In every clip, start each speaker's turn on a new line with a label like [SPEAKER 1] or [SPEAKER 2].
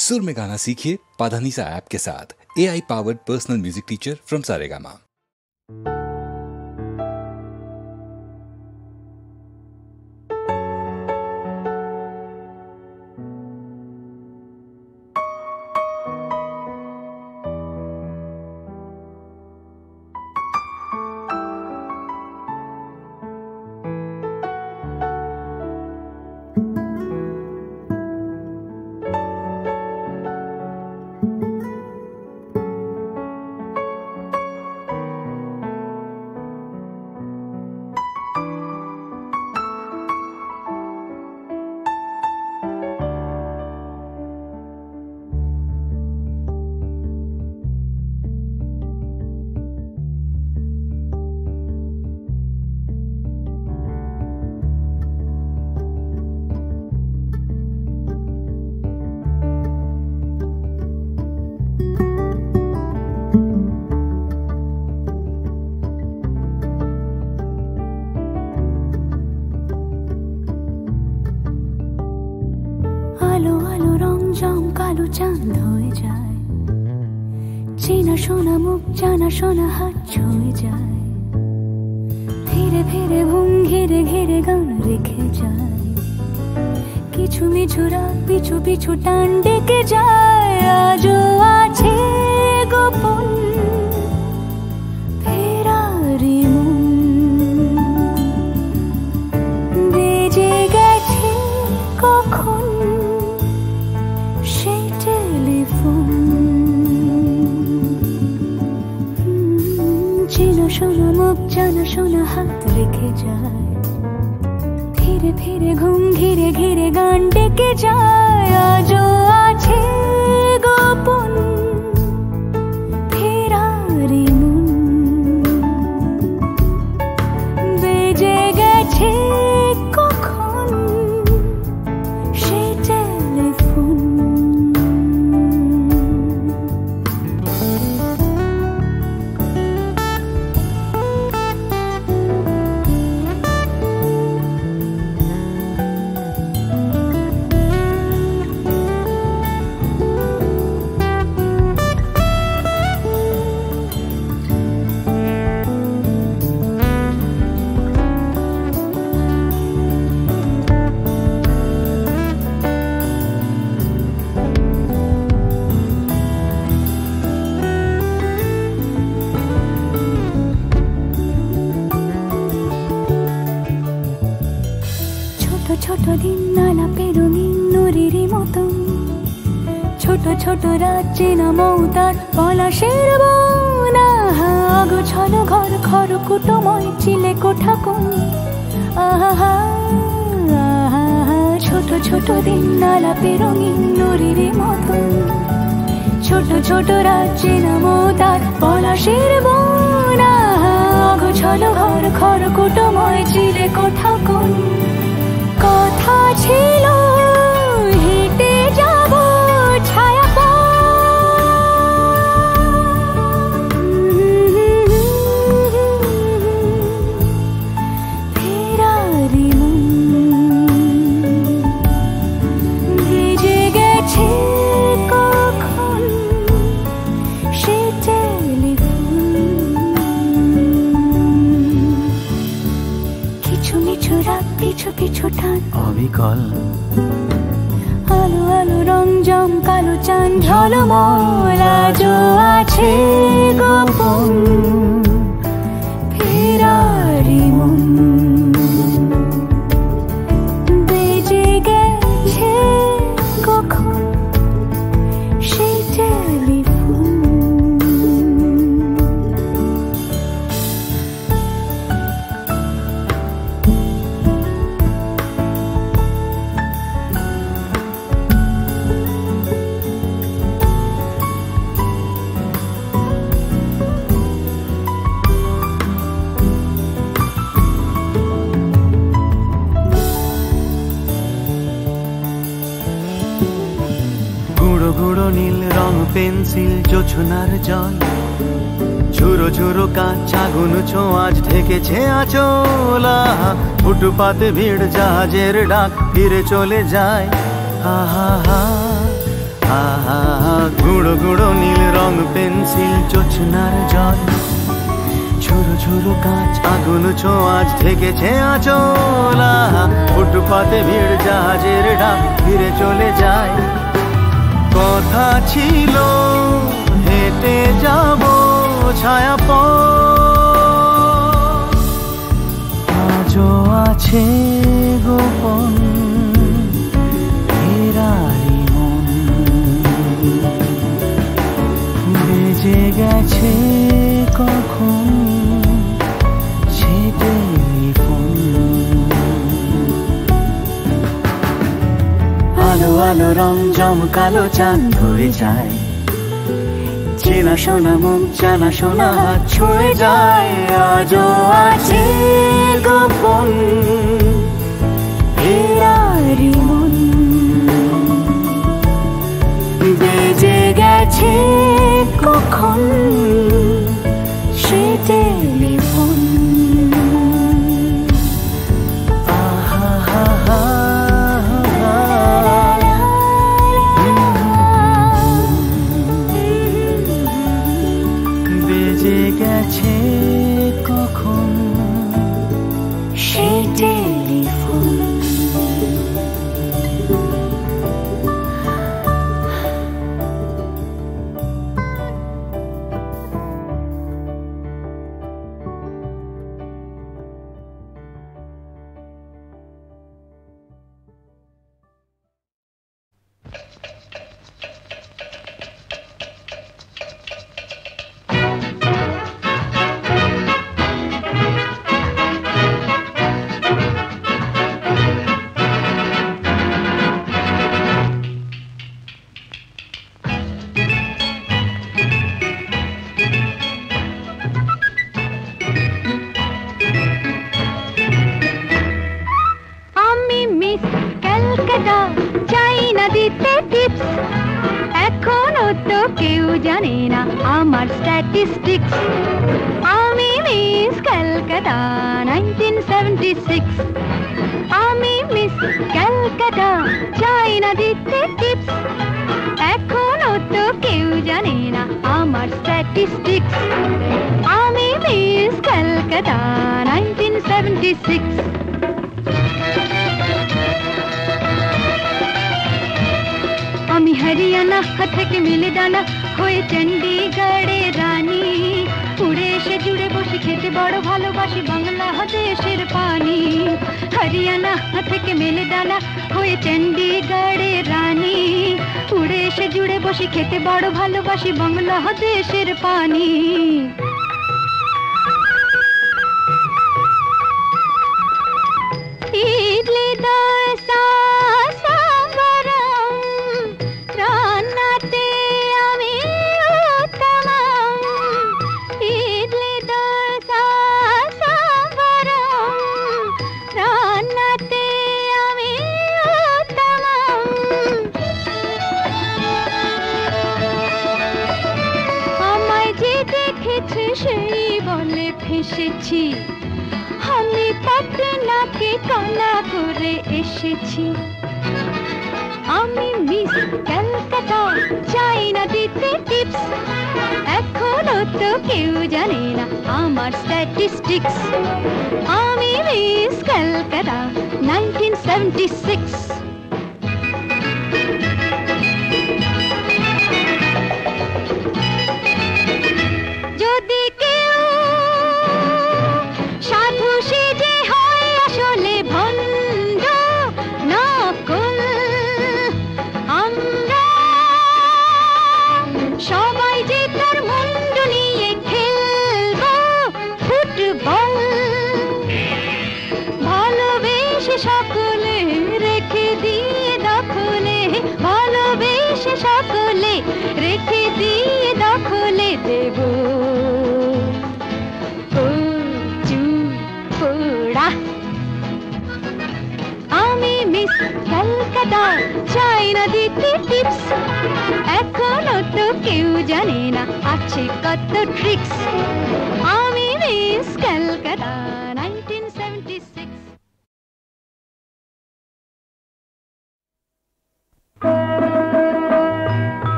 [SPEAKER 1] सुर में गाना सीखिए पाधानीसा ऐप के साथ। AI powered personal music teacher from Saregama.
[SPEAKER 2] আলো আলো রং জম কালো চাঁদ হয়ে যায়, চেনা শোনা মুখ জানা শোনা হাত ছুঁয়ে যায়, ধীরে ধীরে ঘুম ঘিরে ঘিরে গান রেখে যায়, কিছু মিছু রাত পিছু পিছু টান ডেকে যায়। আজও আছে গোপন ফেরারি মন, বেজে গেছে কখন সেই টেলিফোন। চেনা শোনা মুখ জানা শোনা হাত রেখে যায়, ফিরে ফিরে ঘুম ঘিরে ঘিরে গান ডেকে যায়। আজও আছে গোপন ফেরারি মন, বেজে গেছে কখন সেই টেলিফোন। ছোট দিন আলাপের রঙিন নুরির মতন, ছোট ছোট রাত চেনা মৌতার পলাশের বন। গোছানো ঘর খড়কুটোময় চিলে কোঠা কোন, আহা ছোট ছোট দিন আলাপের রঙিন নুরির মতন, ছোট ছোট রাত চেনা মৌতার পলাশের বন। গোছানো ঘর খড়কুটোময় চিলে কোঠা কোন, কথা ছিল হেঁটে যাব ছায়া ফেরারি মন, ভেজে গেছে কখন সে টেলিফোন। কিছু মিছু রাত পিছু পিছু টান
[SPEAKER 3] অবিকল,
[SPEAKER 2] আলো আলো রং জম কালো চাঁদ ঝলমল। আজও আছে গোপন ফেরারি মন, বেজে গেছে কখন সেই টেলিফোন।
[SPEAKER 3] গুঁড়ো গুঁড়ো নীল রং পেন্সিল জোছনার জল, ঝুরো ঝুরো কাঁচ আগুন ছোঁয়াজ ঢেকেছে আঁচলা। ফুটপাতে ভিড় জাহাজের ডাক ফিরে চলে যায়, আহা হা গুঁড়ো গুঁড়ো নীল রং পেন্সিল জোছনার জল ঝুরো ঝুরো কাঁচ আগুন ছোঁয়াচ ঢেকেছে আঁচলা ফুটপাতে ভিড় জাহাজের ডাক ফিরে চলে যায় কথা ছিল হেঁটে যাব ছায়া আজও আছে গোপন ফেরারি মন বেজে গেছে কখন সে টেলিফোন আলো আলো রং জমকালো চাঁদ ধরে যায় চেনা শোনা মুখ জানা শোনা হাত ছুঁয়ে যায় আজও আছে গোপন ফেরারি মন বেজে গেছে কখন সে টেলিফোন বেজে গেছে কখন সে টেলিফোন এখনো তো কেউ জানে না আমার স্ট্যাটিস্টিক্স আমি মিস ক্যালকাটা 1976 আমি মিস ক্যালকাটা চাই না দিতে টিপস এখনো তো কেউ জানে না আমার স্ট্যাটিস্টিক্স আমি মিস ক্যালকাটা 1976 আমি হরিয়ানা থেকে মিলে ডানা হয়ে চণ্ডীগড়ে রানী উড়ে এসে জুড়ে বসে খেতে বড় ভালোবাসি বাংলাদেশের পানি হরিয়ানা থেকে মিলে ডানা হয়ে চণ্ডীগড়ে রানী উড়ে এসে জুড়ে বসে খেতে বড় ভালোবাসি বাংলাদেশের পানি ইডলি দোসা সেই বলে ফেসেছি আমি পাটনাকে কানা করে এসেছি আমি মিস ক্যালকাটা চাই না দিতে টিপস এখনো তো কেউ জানে না আমার স্ট্যাটিস্টিক্স আমি মিস ক্যালকাটা 1976 যদি কেউ সাধু সেজে হয় আসলে ভণ্ড নকল আমরা সবাই যে তার মুন্ড নিয়ে খেলবো ফুটবল ভালোবেসে সকলে রেখে দিয়ে দখলে ভালোবেসে সকলে রেখে দিয়ে দখলে দেব আমি মিস ক্যালকাটা চাই না দিতে টিপস এখনো তো কেউ জানে না আছে কত ট্রিক্স আমি মিস ক্যালকাটা 1976
[SPEAKER 2] ও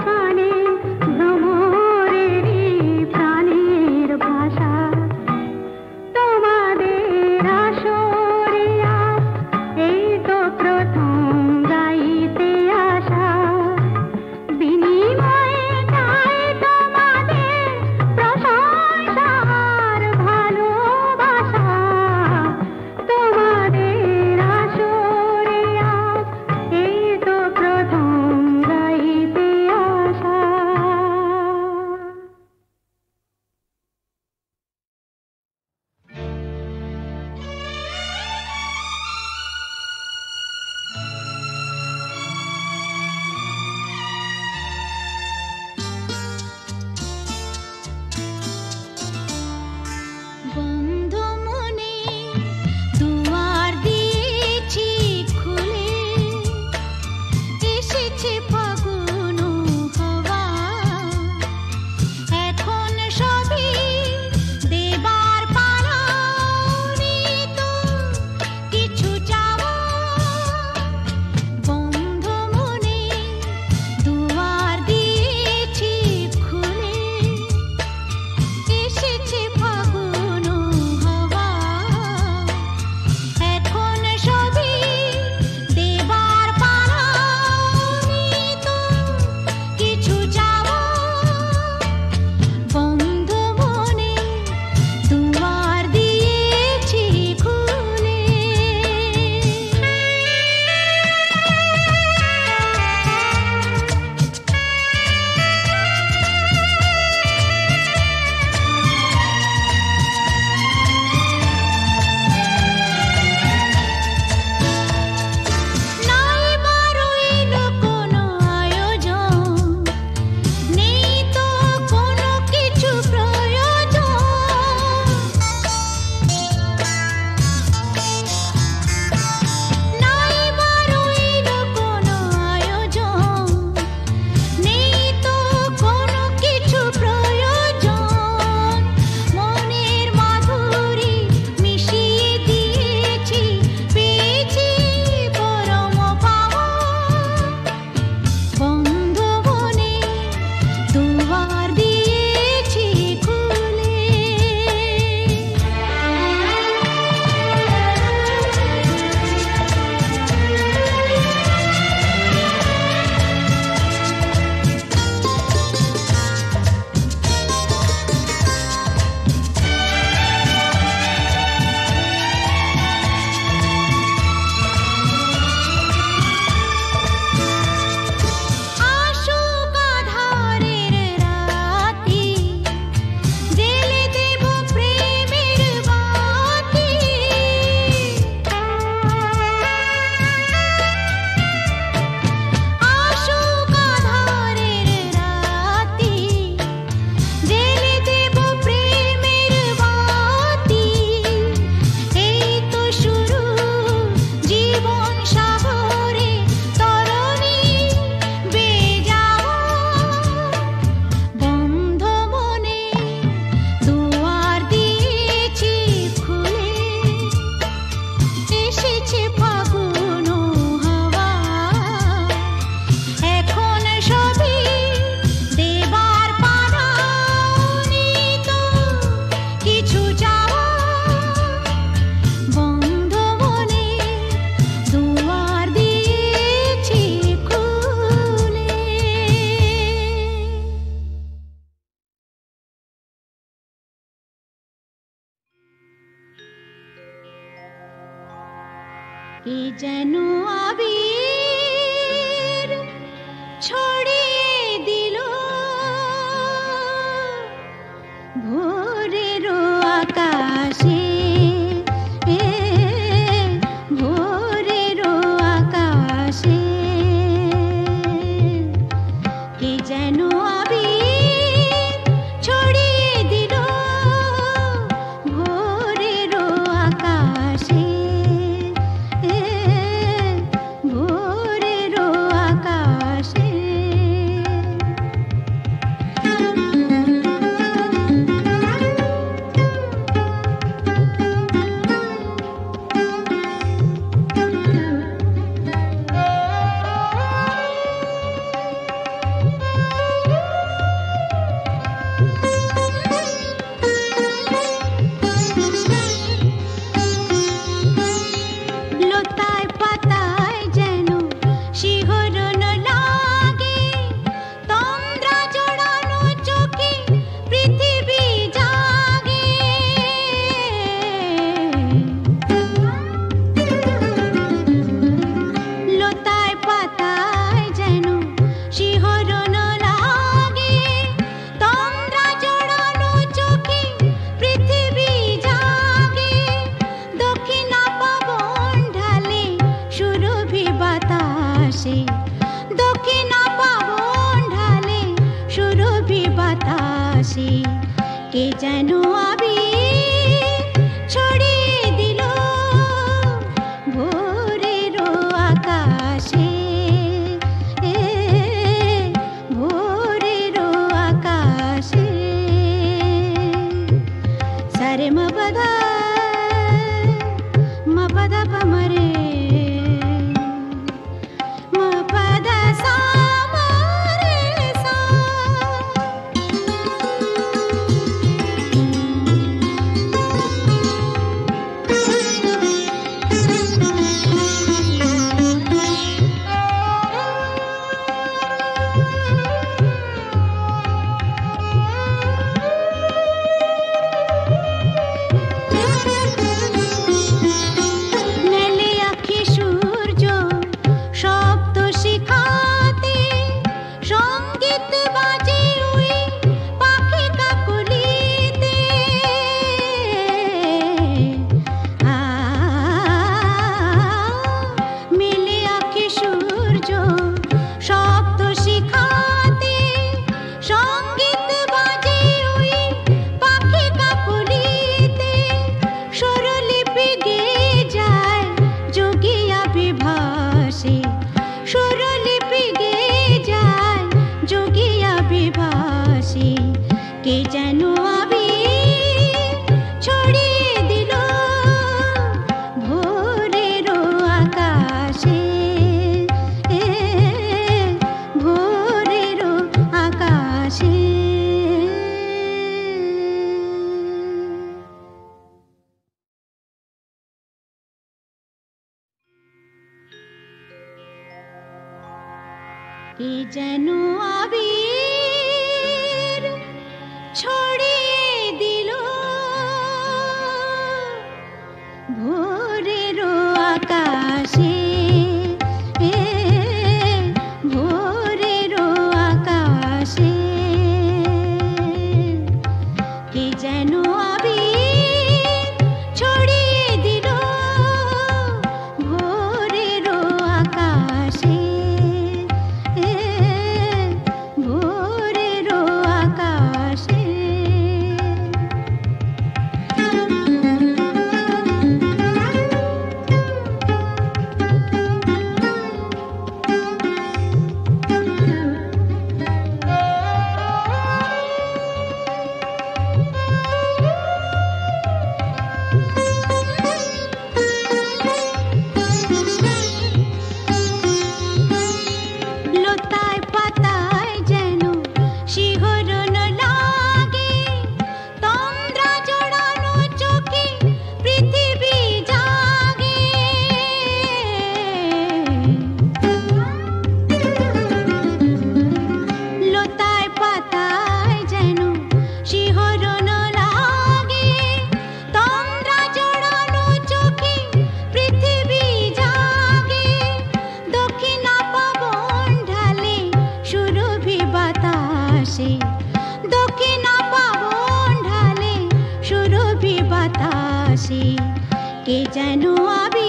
[SPEAKER 3] গান
[SPEAKER 4] এ যেন আবির ছড়িয়ে দিল ভোরের আকাশে, ভোরের আকাশে। কে যেন আবির ছড়িয়ে দিল ভোরের আকাশে, ভোরের আকাশে। লতায় পাতায় যেন শিহরণ লাগে, তন্দ্রা জড়ানো চোখে পৃথিবী জাগে। লতায় পাতায় যেন শিহরণ লাগে, তন্দ্রা জড়ানো চোখে পৃথিবী জাগে। দক্ষিণা পবন ঢালে সুরভি বাতাসে, দক্ষিণা পবন ঢালে সুরভি বাতাসে। কে যেন আবির ছড়িয়ে দিল ভোরের আকাশে, ভোরের আকাশে। সারে মপদা মপদা পমরে, মপদা সা মরে সা। মেলে আঁখি সূর্য শব্দ শিখাতে, সঙ্গীত বাজে ওই পাখি কাকলিতে। মেলে আঁখি সূর্য শব্দ শিখাতে, সঙ্গীত বাজে ওই পাখি কাকলিতে। স্বরলিপি গেয়ে যায় যোগিয়া বিভাসে, স্বরলিপি গেয়ে যায় যোগিয়া বিভাসে। কে যেন আবির ছড়িয়ে দিল ভোরের আকাশে, ভোরের আকাশে। কে যেন আবির ছড়িয়ে দিল ভোরের আকাশে, ভোরের আকাশে। কে যেন আবির ছড়িয়ে দিল ভোরের আকাশে, ভোরের আকাশে। আকাশে দক্ষিণা পাবন ঢালে সুরভি বাতাসে কে যেন আবি